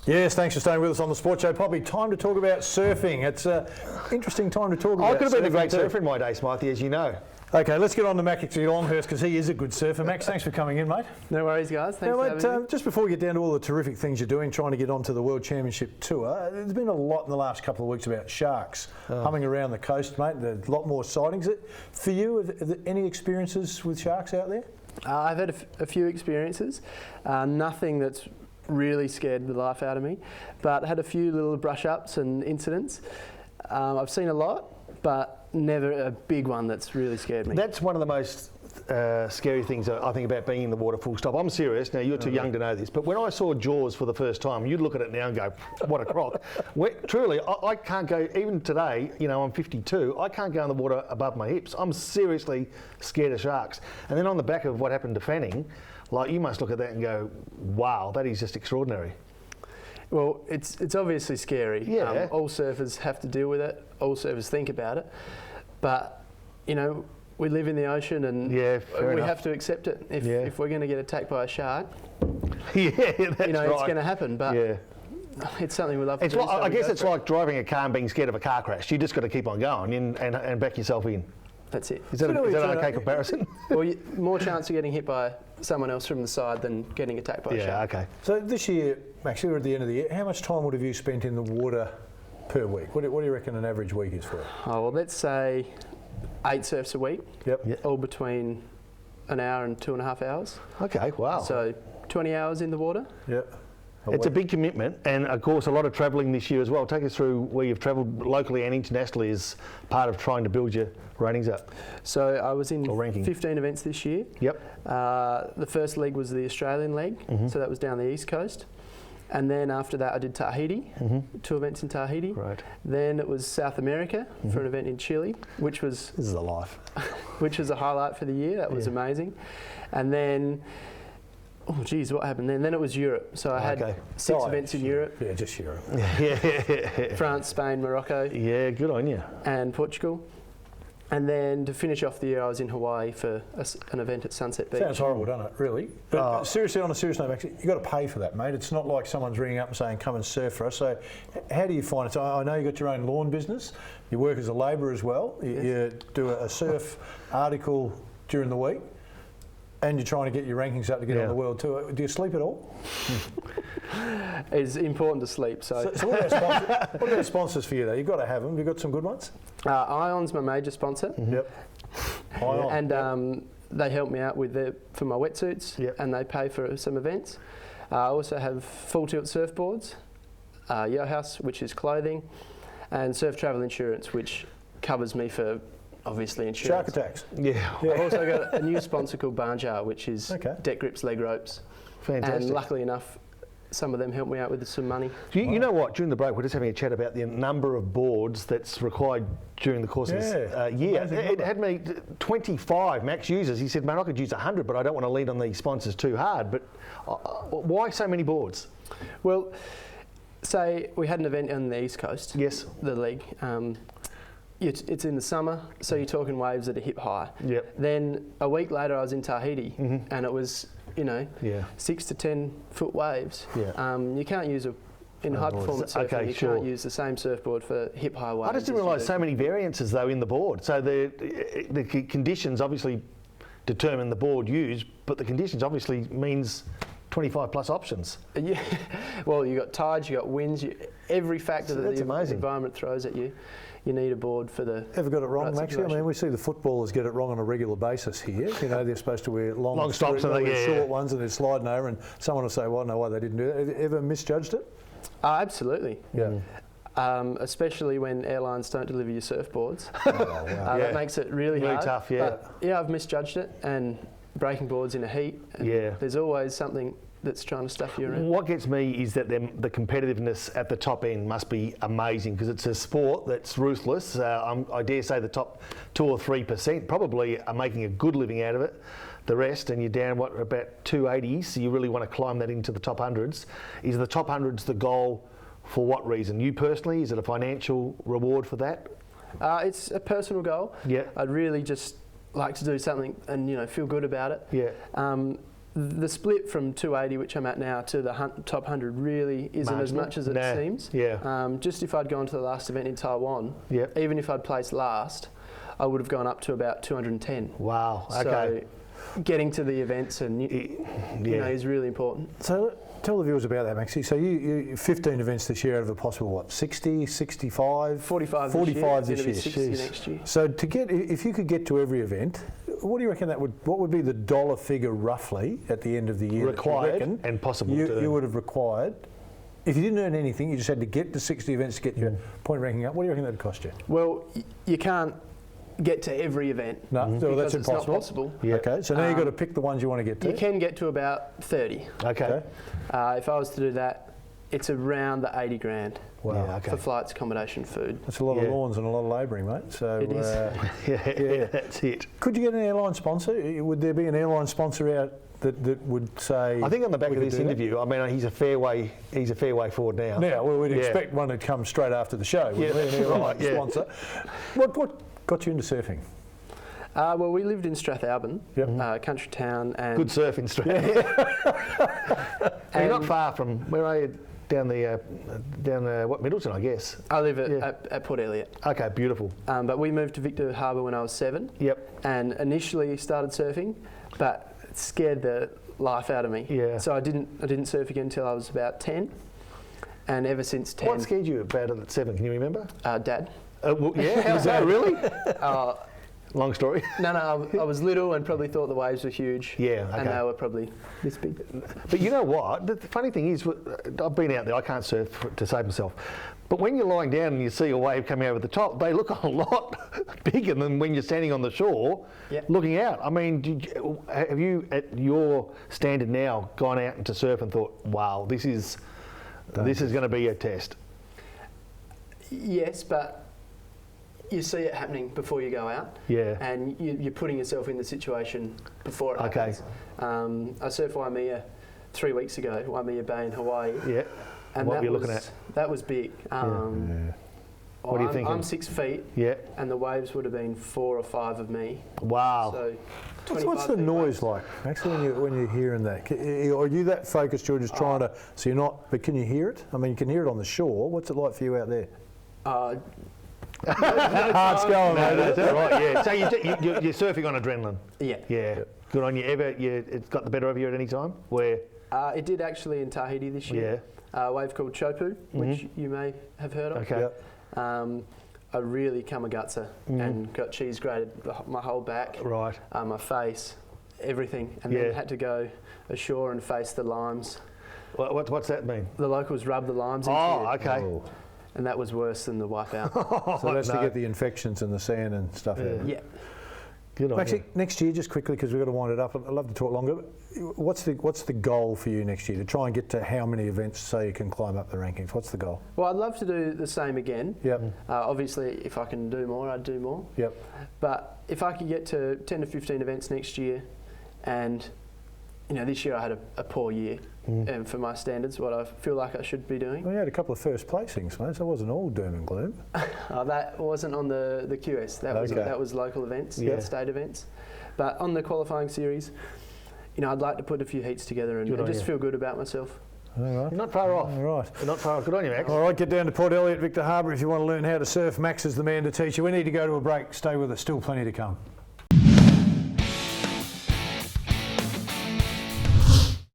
Yes, thanks for staying with us on the Sports Show. Poppy, time to talk about surfing. It's an interesting time to talk about surfing. I could have been a great surfer in my day, Smithy, as you know. Okay, let's get on to Max Longhurst because he is a good surfer. Max, thanks for coming in, mate. No worries, guys. Thanks for having me. Just before we get down to all the terrific things you're doing, trying to get onto the World Championship Tour, there's been a lot in the last couple of weeks about sharks humming around the coast, mate. There's a lot more sightings. For you, are there any experiences with sharks out there? I've had a few experiences. Nothing that's really scared the life out of me, but had a few little brush-ups and incidents. I've seen a lot, but never a big one that's really scared me. That's one of the most scary things I think about being in the water, full stop. I'm serious. Now, you're too young to know this, but when I saw Jaws for the first time, you'd look at it now and go, what a crock. Truly, I can't go, even today, you know, I'm 52, I can't go in the water above my hips. I'm seriously scared of sharks. And then on the back of what happened to Fanning, like, you must look at that and go, wow, that is just extraordinary. Well, it's obviously scary. Yeah. All surfers have to deal with it. All surfers think about it. But, you know, we live in the ocean and we have to accept it. If we're going to get attacked by a shark, that's it's going to happen. But it's something we love to do. I guess it's like driving a car and being scared of a car crash. You just got to keep on going and back yourself in. That's it. Is that an okay comparison? Well, more chance of getting hit by someone else from the side than getting attacked by a shark. Okay. So this year, Max, you're at the end of the year, how much time would have you spent in the water per week? What do you reckon an average week is for you? Oh, well, let's say 8 surfs a week. Yep. All between an hour and 2.5 hours. Okay, wow. So 20 hours in the water. Yep. It's a big commitment, and of course a lot of travelling this year as well. Take us through where you've travelled locally and internationally as part of trying to build your ratings up. So I was in 15 events this year. Yep. The first leg was the Australian leg, so that was down the east coast. And then after that I did Tahiti, 2 events in Tahiti. Right. Then it was South America for an event in Chile, which was... This is a life. which was a highlight for the year. That was amazing. And then... Oh, geez, what happened then? Then it was Europe. So I had 6 events in Europe. Yeah, just Europe. France, Spain, Morocco. Yeah, good on you. And Portugal. And then to finish off the year, I was in Hawaii for an event at Sunset Beach. Sounds horrible, doesn't it? Really? But seriously, on a serious note, Max, you've got to pay for that, mate. It's not like someone's ringing up and saying, come and surf for us. So how do you find it? So I know you've got your own lawn business. You work as a labourer as well. You do a surf article during the week. And you're trying to get your rankings up to get on the world tour. Do you sleep at all? It's important to sleep. So what about sponsors for you though? You've got to have them. Have you got some good ones? Ion's my major sponsor. Yep. Ion. And they help me out with for my wetsuits, and they pay for some events. I also have Full Tilt surfboards, Yo House, which is clothing, and Surf Travel Insurance, which covers me for obviously insurance. Shark attacks. Yeah. I've also got a new sponsor called Barnjar, which is deck grips, leg ropes. Fantastic. And luckily enough, some of them helped me out with some money. You know what? During the break, we're just having a chat about the number of boards that's required during the course of this year. It had me 25 max users. He said, "Man, I could use 100, but I don't want to lean on these sponsors too hard." But why so many boards? Well, say we had an event on the East Coast. Yes. The league. It's in the summer, so you're talking waves that are hip high. Yep. Then a week later, I was in Tahiti, and it was 6 to 10 foot waves. Yeah. You can't use in high performance surfing. You can't use the same surfboard for hip high waves. I just didn't realise so many variances though in the board. So the conditions obviously determine the board used, but the conditions obviously means 25 plus options. Yeah. Well, you got tides, you got winds, every factor that the environment throws at you. You need a board for the... Ever got it wrong, Maxie? I mean, we see the footballers get it wrong on a regular basis here. You know, they're supposed to wear long stops and short ones, and they're sliding over, and someone will say, well, I don't know why they didn't do that. Have you ever misjudged it? Absolutely. Yeah. Especially when airlines don't deliver your surfboards. That makes it really hard. Tough, But, I've misjudged it, and breaking boards in a heat. And there's always something that's trying to stuff you around. What gets me is that the competitiveness at the top end must be amazing, because it's a sport that's ruthless. I dare say the top 2 or 3% probably are making a good living out of it. The rest, and you're down, about 280s, so you really want to climb that into the top hundreds. Is the top hundreds the goal for what reason? You personally, is it a financial reward for that? It's a personal goal. Yeah. I'd really just like to do something and feel good about it. Yeah. the split from 280, which I'm at now, to the top 100 really isn't as much as it seems. Yeah. Just if I'd gone to the last event in Taiwan, even if I'd placed last, I would have gone up to about 210. Wow. Okay. So getting to the events and you know, is really important. So tell the viewers about that, Maxie. So you 15 events this year out of a possible, what, 60, 65? 45 this year. 60 next year. So if you could get to every event, what do you reckon what would be the dollar figure roughly at the end of the year? Required and possible you would have required. If you didn't earn anything, you just had to get to 60 events to get your point ranking up. What do you reckon that would cost you? Well, you can't get to every event. No, so that's impossible. It's not possible. Yeah. Okay, so now you've got to pick the ones you want to get to. You can get to about 30. Okay. If I was to do that, it's around the 80 grand. Wow. For flights, accommodation, food. That's a lot of lawns and a lot of labouring, mate. So it is. That's it. Could you get an airline sponsor? Would there be an airline sponsor out that would say? I think on the back of this interview, I mean, he's a fair way forward now. Now, well, we'd expect one to come straight after the show. An airline sponsor. What got you into surfing? Well, we lived in Strathalbyn, country town, and good surf in Strathalbyn. You're not far from where are you? Down Middleton, I guess. I live at Port Elliot. Okay, beautiful. But we moved to Victor Harbour when I was 7. Yep. And initially started surfing, but it scared the life out of me. Yeah. So I didn't surf again until I was about 10, and ever since 10. What scared you about it at 7? Can you remember? Dad. Well, yeah. How's that? Really? Long story. No, I was little and probably thought the waves were huge. Yeah, okay. And they were probably this big. But you know what? The funny thing is, I've been out there, I can't surf to save myself. But when you're lying down and you see a wave coming over the top, they look a lot bigger than when you're standing on the shore looking out. I mean, have you, at your standard now, gone out into surf and thought, wow, this is going to be a test? Yes, but you see it happening before you go out. Yeah. And you're putting yourself in the situation before it happens. I surfed Waimea 3 weeks ago, Waimea Bay in Hawaii. Yeah. And what were you looking at? That was big. What do you think? I'm 6 feet. Yeah. And the waves would have been 4 or 5 of me. Wow. So what's the noise like, actually, when you're hearing that? Are you that focused, you're just trying to, so you're not, but can you hear it? I mean, you can hear it on the shore. What's it like for you out there? Heart's going, mate. That's right, yeah. So you're surfing on adrenaline? Yeah. Yeah. Good on you. It's got the better of you at any time? Where? It did actually in Tahiti this year. Yeah. A wave called Chopu, which you may have heard of. Okay. Yep. I really kamegatsu and got cheese grated my whole back, right, my face, everything, and then had to go ashore and face the limes. What's that mean? The locals rub the limes into you. Oh, okay. Oh. And that was worse than the wipeout. So that's to get the infections and the sand and stuff out. Yeah. Good on Actually, you. next year, just quickly, because we've got to wind it up, I'd love to talk longer. What's the goal for you next year? To try and get to how many events so you can climb up the rankings? What's the goal? Well, I'd love to do the same again. Yep. Obviously, if I can do more, I'd do more. Yep. But if I could get to 10 to 15 events next year, and this year I had a poor year, and for my standards, what I feel like I should be doing. Well, you had a couple of first placings, mate, so it wasn't all doom and gloom. That wasn't on the QS. That was local events, state events. But on the qualifying series, I'd like to put a few heats together and just feel good about myself. All right. You're not far off. All right. You're not far off. Good on you, Max. All right, get down to Port Elliot, Victor Harbour if you want to learn how to surf. Max is the man to teach you. We need to go to a break. Stay with us. Still plenty to come.